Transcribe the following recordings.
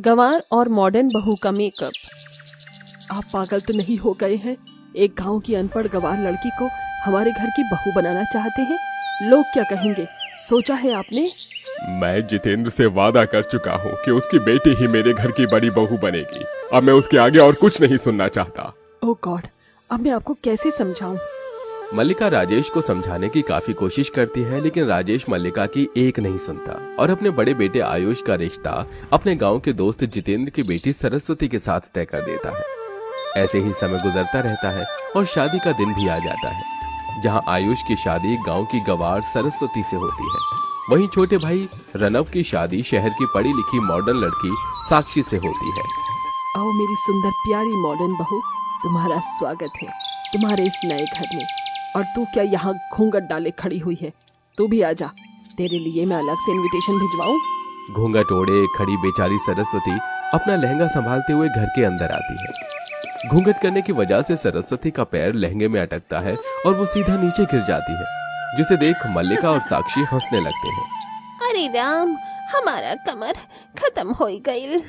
गंवार और मॉडर्न बहू का मेकअप। आप पागल तो नहीं हो गए हैं? एक गांव की अनपढ़ गंवार लड़की को हमारे घर की बहू बनाना चाहते हैं। लोग क्या कहेंगे, सोचा है आपने? मैं जितेंद्र से वादा कर चुका हूँ कि उसकी बेटी ही मेरे घर की बड़ी बहू बनेगी। अब मैं उसके आगे और कुछ नहीं सुनना चाहता। ओह गॉड, अब मैं आपको कैसे समझाऊं? मल्लिका राजेश को समझाने की काफी कोशिश करती है, लेकिन राजेश मल्लिका की एक नहीं सुनता और अपने बड़े बेटे आयुष का रिश्ता अपने गांव के दोस्त जितेंद्र की बेटी सरस्वती के साथ तय कर देता है। ऐसे ही समय गुजरता रहता है और शादी का दिन भी आ जाता है, जहां आयुष की शादी गांव की गंवार सरस्वती से होती है। वहीं छोटे भाई रनव की शादी शहर की पढ़ी लिखी मॉडर्न लड़की साक्षी से होती है। आओ मेरी सुंदर प्यारी मॉडर्न बहू, तुम्हारा स्वागत है तुम्हारे इस नए घर में। और तू क्या यहाँ घूंघट डाले खड़ी हुई है? तू भी आजा, तेरे लिए मैं अलग से इनविटेशन भिजवाऊं? घूंघट ओढ़े खड़ी बेचारी सरस्वती अपना लहंगा संभालते हुए घर के अंदर आती है। घूंघट करने की वजह से सरस्वती का पैर लहंगे में अटकता है और वो सीधा नीचे गिर जाती है, जिसे देख मल्लिका और साक्षी हंसने लगते हैं। अरे राम, हमारा कमर खत्म हो गई।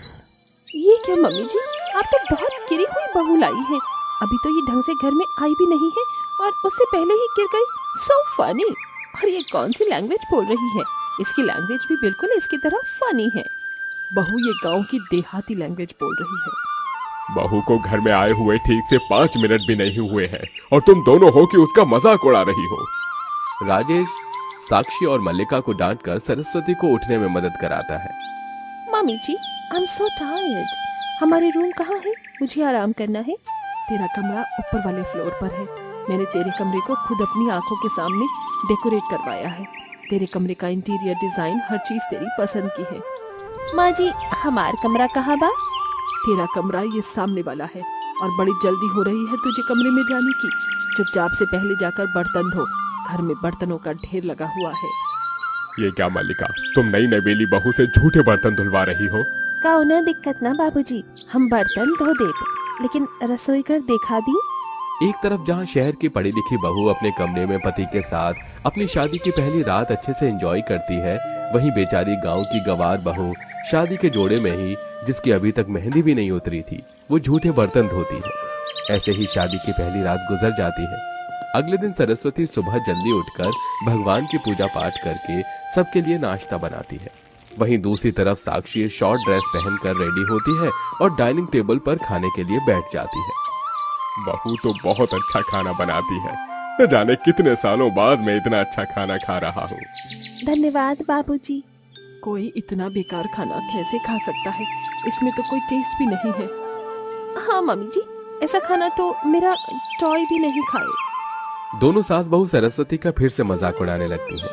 ये क्या मम्मी जी, आप तो बहुत गिरी हुई बहू लाई है। अभी तो ये ढंग से घर में आई भी नहीं है और उससे पहले ही गिर गई। So funny. और ये कौन सी लैंग्वेज बोल रही है? इसकी लैंग्वेज भी बिल्कुल इसकी तरह फनी है। बहू ये गांव की देहाती लैंग्वेज बोल रही है। बहू को घर में आए हुए ठीक से 5 मिनट भी नहीं हुए हैं और तुम दोनों हो कि उसका मजाक उड़ा रही हो। राजेश साक्षी और मल्लिका को डांटकर सरस्वती को उठने में मदद कराता है। Mummy ji, I am so tired. हमारे रूम कहाँ है? मुझे आराम करना है। तेरा कमरा ऊपर वाले फ्लोर पर है। मैंने तेरे कमरे को खुद अपनी आंखों के सामने डेकोरेट करवाया है। तेरे कमरे का इंटीरियर डिजाइन, हर चीज तेरी पसंद की है। माँ जी, हमार कमरा कहाँ बा? तेरा कमरा ये सामने वाला है और बड़ी जल्दी हो रही है तुझे कमरे में जाने की। चुपचाप से पहले जाकर बर्तन धो, घर में बर्तनों का ढेर लगा हुआ है। ये क्या मल्लिका, तुम नई नवेली बहू से झूठे बर्तन धुलवा रही हो? कौनो दिक्कत ना बाबूजी, हम बर्तन धो देब, लेकिन रसोई घर देखा दी। एक तरफ जहां शहर की पढ़ी लिखी बहू अपने कमरे में पति के साथ अपनी शादी की पहली रात अच्छे से एंजॉय करती है, वहीं बेचारी गांव की गंवार बहू शादी के जोड़े में ही, जिसकी अभी तक मेहंदी भी नहीं उतरी थी, वो झूठे बर्तन धोती है। ऐसे ही शादी की पहली रात गुजर जाती है। अगले दिन सरस्वती सुबह जल्दी उठकर भगवान की पूजा पाठ करके सबके लिए नाश्ता बनाती है। वहीं दूसरी तरफ साक्षी शॉर्ट ड्रेस पहनकर रेडी होती है और डाइनिंग टेबल पर खाने के लिए बैठ जाती है। बहू तो बहुत अच्छा खाना बनाती है। न जाने कितने सालों बाद मैं इतना अच्छा खाना खा रहा हूँ। धन्यवाद बाबूजी। कोई इतना बेकार खाना कैसे खा सकता है? इसमें तो कोई टेस्ट भी नहीं है। हाँ मम्मी जी, ऐसा खाना तो मेरा टॉय भी नहीं खाए। दोनों सास बहू सरस्वती का फिर से मजाक उड़ाने लगती हैं।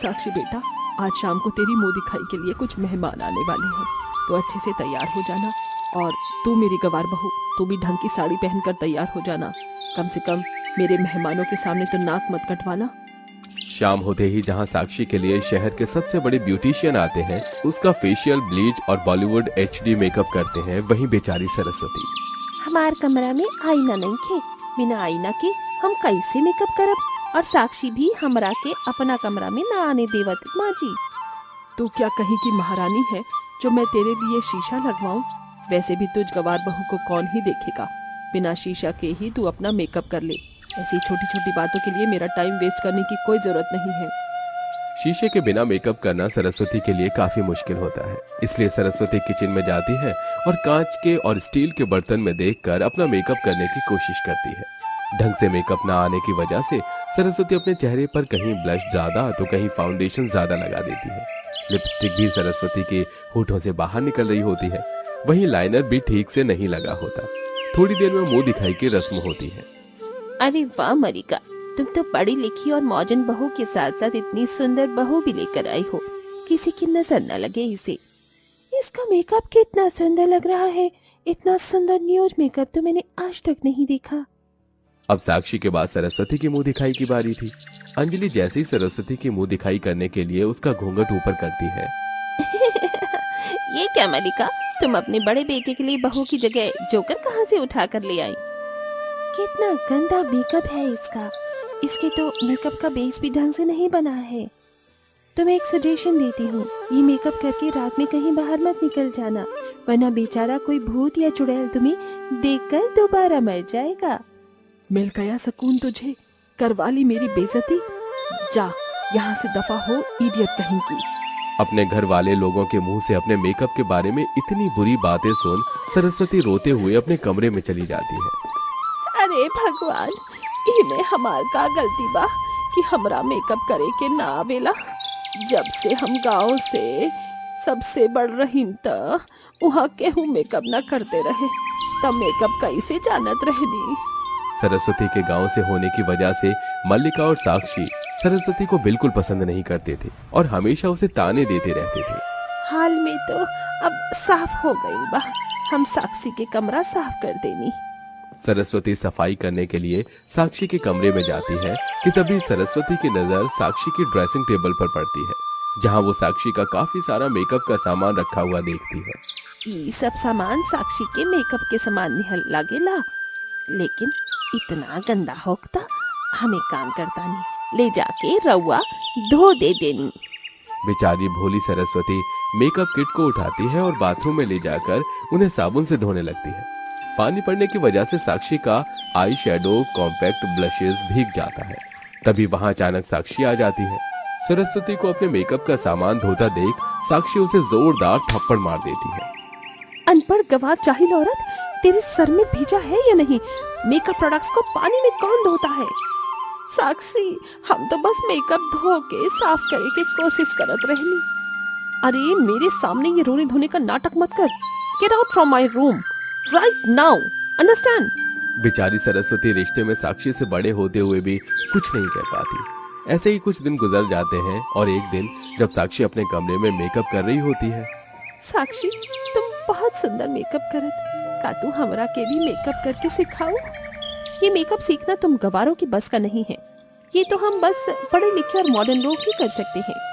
साक्षी बेटा, आज शाम को तेरी मुंह दिखाई के लिए कुछ मेहमान आने वाले हैं, तो अच्छे से तैयार हो जाना। और तू मेरी गंवार बहू, तू भी ढंग की साड़ी पहनकर तैयार हो जाना। कम से कम मेरे मेहमानों के सामने तो नाक मत कटवाना। शाम होते ही जहां साक्षी के लिए शहर के सबसे बड़े ब्यूटिशियन आते हैं, उसका फेशियल, ब्लीच और बॉलीवुड HD मेकअप करते हैं, वहीं बेचारी सरस्वती। हमार कमरा में आईना नहीं खे, बिना आईना के हम कैसे मेकअप करब? और साक्षी भी हमरा के अपना कमरा में ना आने देवत। माँ जी, तू क्या कहीं की महारानी है जो मैं तेरे लिए शीशा लगवाऊं? वैसे भी तुझ गंवार बहू को कौन ही देखेगा? बिना शीशा के ही तू अपना मेकअप कर ले। ऐसी छोटी छोटी बातों के लिए मेरा टाइम वेस्ट करने की कोई जरूरत नहीं है। शीशे के बिना मेकअप करना सरस्वती के लिए काफी मुश्किल होता है, इसलिए सरस्वती किचन में जाती है और कांच के और स्टील के बर्तन में देखकर अपना मेकअप करने की कोशिश करती है। ढंग से मेकअप ना आने की वजह से सरस्वती अपने चेहरे पर कहीं ब्लश ज्यादा तो कहीं फाउंडेशन ज्यादा लगा देती है। लिपस्टिक भी सरस्वती के होठों से बाहर निकल रही होती है, वहीं लाइनर भी ठीक से नहीं लगा होता। थोड़ी देर में मुंह दिखाई की रस्म होती है। अरे वाह मल्लिका, तुम तो पढ़ी लिखी और मॉडर्न बहू के साथ साथ इतनी सुंदर बहू भी लेकर आई हो, किसी की नजर न लगे इसे। इसका मेकअप कितना सुंदर लग रहा है। इतना सुंदर न्यूड मेकअप तो मैंने आज तक नहीं देखा। अब साक्षी के बाद सरस्वती की मुंह दिखाई की बारी थी। अंजलि जैसे ही सरस्वती की मुंह दिखाई करने के लिए उसका घूंघट ऊपर करती है। ये क्या मल्लिका, तुम अपने बड़े बेटे के लिए बहू की जगह जोकर कहाँ से उठा कर ले आई? कितना गंदा मेकअप है इसका। इसके तो मेकअप का बेस भी ढंग से नहीं बना है। तो मैं एक सजेशन देती हूँ, ये मेकअप करके रात में कहीं बाहर मत निकल जाना, वरना बेचारा कोई भूत या चुड़ैल तुम्हें देखकर दोबारा मर जाएगा। मिल गया सुकून तुझे, करवा ली मेरी बेइज्जती। जा यहाँ से दफा हो, इडियट कहीं की। अपने घर वाले लोगों के मुंह से अपने मेकअप के बारे में इतनी बुरी बातें सुन सरस्वती रोते हुए अपने कमरे में चली जाती है। अरे भगवान, इमे हमार का गलती बा कि हमरा मेकअप करे के ना आवेला। जब से हम गांव से सबसे बढ़ रही त वहाँ केहू मेकअप ना करते रहे, तब मेकअप कैसे जानत रहनी। सरस्वती के गांव से होने की वजह से मल्लिका और साक्षी सरस्वती को बिल्कुल पसंद नहीं करते थे और हमेशा उसे ताने देते रहते थे। हाल में तो अब साफ हो गई बा, हम साक्षी के कमरा साफ कर देनी। सरस्वती सफाई करने के लिए साक्षी के कमरे में जाती है कि तभी सरस्वती की नजर साक्षी की ड्रेसिंग टेबल पर पड़ती है, जहां वो साक्षी का काफी सारा मेकअप का सामान रखा हुआ देखती है। ये सब सामान साक्षी के मेकअप के सामान निहल लागेला, लेकिन इतना गंदा होता हमें काम करता नहीं, ले जाके रउआ धो दे देनी। बेचारी भोली सरस्वती मेकअप किट को उठाती है और बाथरूम में ले जाकर उन्हें साबुन से धोने लगती है। पानी पड़ने की वजह से साक्षी का आई शेडो, कॉम्पैक्ट ब्लशेस भीग जाता है। तभी वहां अचानक साक्षी आ जाती है। सरस्वती को अपने मेकअप का सामान धोता देख साक्षी उसे जोरदार थप्पड़ मार देती है। अनपढ़ गंवार जाहिल औरत, तेरे सर में भीजा है या नहीं? मेकअप प्रोडक्ट्स को पानी में कौन धोता है? साक्षी, हम तो बस मेकअप धो के साफ करे के कोशिश करत रहनी। अरे मेरे सामने ये रोने धोने का नाटक मत कर। Get out from my room right now, understand? बेचारी सरस्वती रिश्ते में साक्षी से बड़े होते हुए भी कुछ नहीं कह पाती। ऐसे ही कुछ दिन गुजर जाते हैं और एक दिन जब साक्षी अपने कमरे में मेकअप कर रही होती है। साक्षी, तुम बहुत सुंदर मेकअप करत, का तू हमरा के भी मेकअप करके सिखाओ? ये मेकअप सीखना तुम गवारों की बस का नहीं है, ये तो हम बस पढ़े लिखे और मॉडर्न लोग ही कर सकते हैं।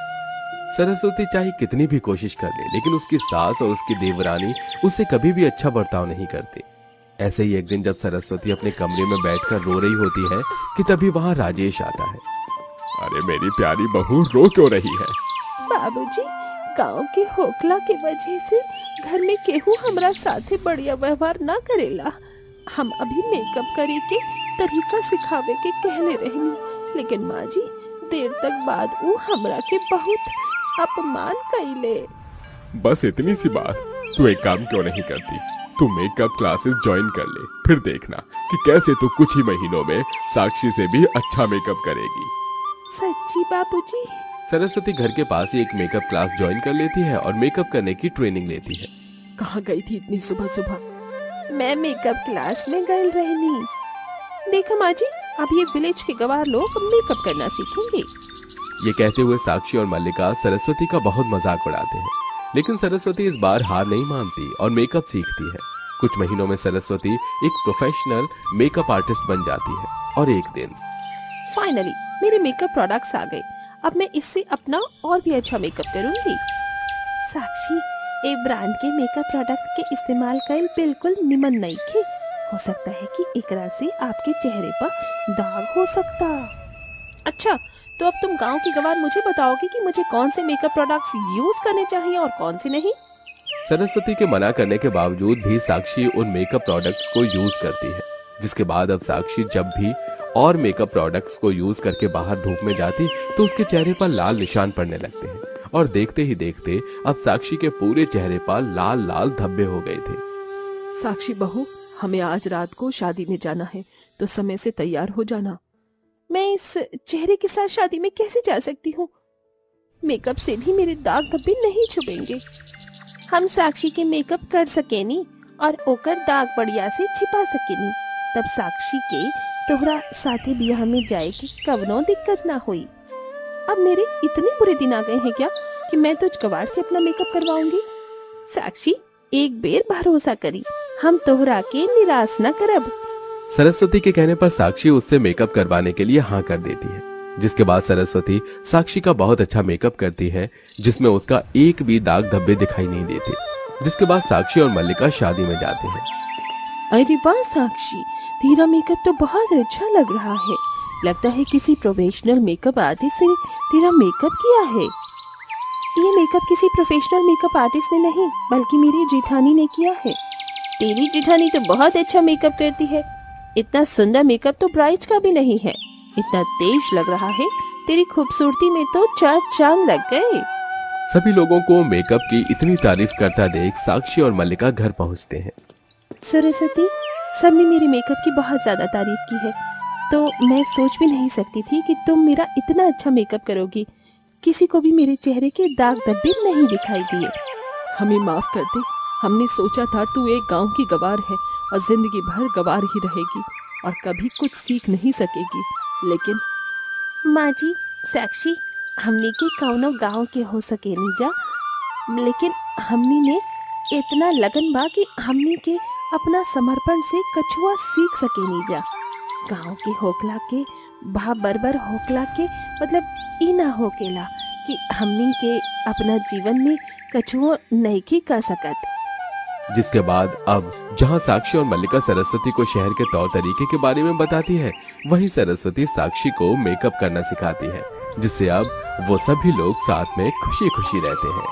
सरस्वती चाहे कितनी भी कोशिश कर ले, लेकिन उसकी सास और उसकी देवरानी उससे कभी भी अच्छा बर्ताव नहीं करते। ऐसे ही एक दिन जब सरस्वती अपने कमरे में बैठकर रो रही होती है कि तभी वहां राजेश आता है। अरे मेरी प्यारी बहू, रो क्यों रही है? बाबूजी, गांव के होकला के वजह से घर में केहू हमरा साथे बढ़िया व्यवहार ना करेला। हम अभी मेकअप करे के तरीका सिखावे के कहले रहनी, लेकिन माँ जी देर तक बाद वो हमरा के बहुत अपमान कइले। बस इतनी सी बात, तू एक काम क्यों नहीं करती? तू मेकअप क्लासेस ज्वाइन कर ले, फिर देखना कि कैसे तू कुछ ही महीनों में साक्षी से भी अच्छा मेकअप करेगी। सच्ची बाबूजी? सरस्वती घर के पास ही एक मेकअप क्लास ज्वाइन कर लेती है और मेकअप करने की ट्रेनिंग लेती है। कहाँ गई थी इतनी सुबह सुबह? मैं मेकअप क्लास में गई रहनी। देखा माँ जी, अब ये विलेज के गवार लोग मेकअप करना सीखेंगे। ये कहते हुए साक्षी और मल्लिका सरस्वती का बहुत मजाक उड़ाते हैं, लेकिन सरस्वती इस बार हार नहीं मानती और मेकअप सीखती है। कुछ महीनों में सरस्वती एक प्रोफेशनल मेकअप आर्टिस्ट बन जाती है और एक दिन फाइनली मेरे मेकअप प्रोडक्ट्स आ गए, अब मैं इससे अपना और भी अच्छा मेकअप करूंगी। साक्षी, ए ब्रांड के मेकअप प्रोडक्ट के इस्तेमाल कईल बिल्कुल निमन नहीं खे। हो सकता है कि एकरा से आपके चेहरे पर दाग हो सकता। अच्छा, तो अब तुम गांव की गवार मुझे बताओगे कि मुझे कौन से मेकअप प्रोडक्ट्स यूज करने चाहिए और कौन से नहीं? सरस्वती के मना करने के बावजूद भी साक्षी उन मेकअप प्रोडक्ट्स को यूज करती है, जिसके बाद अब साक्षी जब भी और मेकअप प्रोडक्ट्स को यूज करके बाहर धूप में जाती तो उसके चेहरे पर लाल निशान पड़ने लगते हैं और देखते ही देखते अब साक्षी के पूरे चेहरे पर लाल लाल धब्बे हो गए थे। साक्षी बहू, हमें आज रात को शादी में जाना है, तो समय से तैयार हो जाना। मैं इस चेहरे के साथ शादी में कैसे जा सकती हूँ? मेकअप से भी मेरे दाग धब्बे नहीं छुपेंगे। हम साक्षी के मेकअप कर सकेनी और ओकर दाग बढ़िया से छिपा सकेनी, तब साक्षी के तोहरा साथे बियाह में जाए की कवनो दिक्कत ना हुई। अब मेरे इतने बुरे दिन आ गए हैं क्या कि मैं तो गवार से अपना मेकअप करवाऊंगी? साक्षी, एक बेर भरोसा करी, हम तोहरा के निराश न करब। सरस्वती के कहने पर साक्षी उससे मेकअप करवाने के लिए हाँ कर देती है, जिसके बाद सरस्वती साक्षी का बहुत अच्छा मेकअप करती है, जिसमें उसका एक भी दाग धब्बे दिखाई नहीं देते। जिसके बाद साक्षी और मल्लिका शादी में जाते हैं। अरे वाह साक्षी, तेरा मेकअप तो बहुत अच्छा लग रहा है। लगता है किसी प्रोफेशनल मेकअप आर्टिस्ट से तेरा मेकअप किया है। ये मेकअप किसी प्रोफेशनल मेकअप आर्टिस्ट ने नहीं बल्कि मेरी जेठानी ने किया है। तेरी जेठानी तो बहुत अच्छा मेकअप करती है। इतना सुंदर मेकअप तो ब्राइड्स का भी नहीं है। इतना तेज लग रहा है, तेरी खूबसूरती में तो 4 चांद लग गए। सभी लोगों को मेकअप की इतनी तारीफ करता देख साक्षी और मल्लिका घर पहुंचते हैं। सरस्वती, सबने मेरे मेकअप की बहुत ज्यादा तारीफ की है, तो मैं सोच भी नहीं सकती थी कि तुम मेरा इतना अच्छा मेकअप करोगी। किसी को भी मेरे चेहरे के दाग धब्बे नहीं दिखाई दिए। हमें माफ कर दे, हमने सोचा था तू एक गांव की गवार है और जिंदगी भर गवार ही रहेगी और कभी कुछ सीख नहीं सकेगी, लेकिन माँ जी, साक्षी हमने के कौनो गांव के हो सके नहीं जा, लेकिन हमनी ने इतना लगन बा कि हमनी के अपना समर्पण से कछुआ सीख सके नहीं जा। गांव के होकला के भा बरबर होकला के मतलब ई ना होकेला कि हमनी के अपना जीवन में कछुआ नहीं की कर सकत। जिसके बाद अब जहां साक्षी और मल्लिका सरस्वती को शहर के तौर तरीके के बारे में बताती है, वहीं सरस्वती साक्षी को मेकअप करना सिखाती है, जिससे अब वो सभी लोग साथ में खुशी खुशी रहते हैं।